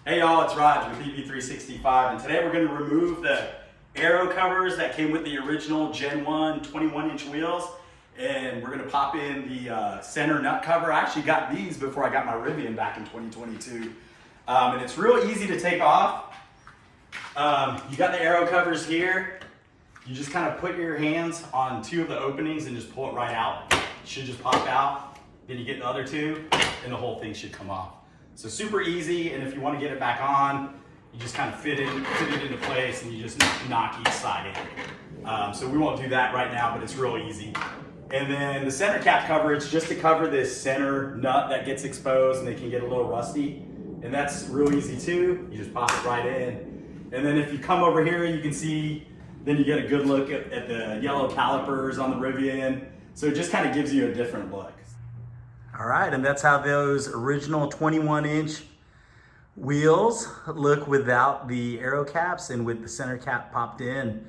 Hey y'all, it's Raj with EV365, and today we're going to remove the aero covers that came with the original Gen 1 21-inch wheels, and we're going to pop in the center nut cover. I actually got these before I got my Rivian back in 2022, and it's real easy to take off. You got the aero covers here. You just kind of put your hands on two of the openings and just pull it right out. It should just pop out. Then you get the other two, and the whole thing should come off. So super easy, and if you want to get it back on, you just kind of fit it into place and you just knock each side in. So we won't do that right now, but it's real easy. And then the center cap cover, it's just to cover this center nut that gets exposed and they can get a little rusty. And that's real easy too. You just pop it right in. And then if you come over here, you can see, then you get a good look at the yellow calipers on the Rivian. So it just kind of gives you a different look. All right, and that's how those original 21-inch wheels look without the aero caps and with the center cap popped in.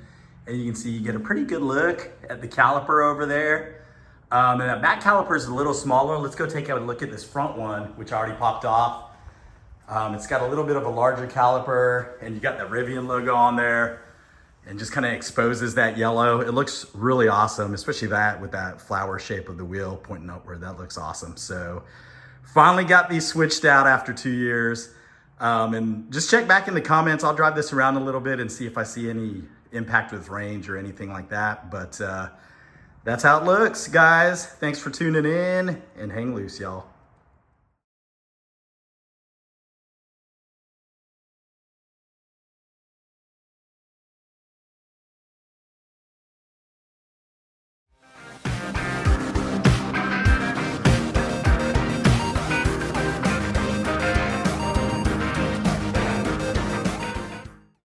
And you can see you get a pretty good look at the caliper over there. And that back caliper is a little smaller. Let's go take a look at this front one, which I already popped off. It's got a little bit of a larger caliper, and you got the Rivian logo on there, and just kind of exposes that yellow. It looks really awesome, especially that with that flower shape of the wheel pointing upward. That looks awesome. So finally got these switched out after 2 years. And just check back in the comments. I'll drive this around a little bit and see if I see any impact with range or anything like that. But that's how it looks, guys. Thanks for tuning in, and hang loose, y'all.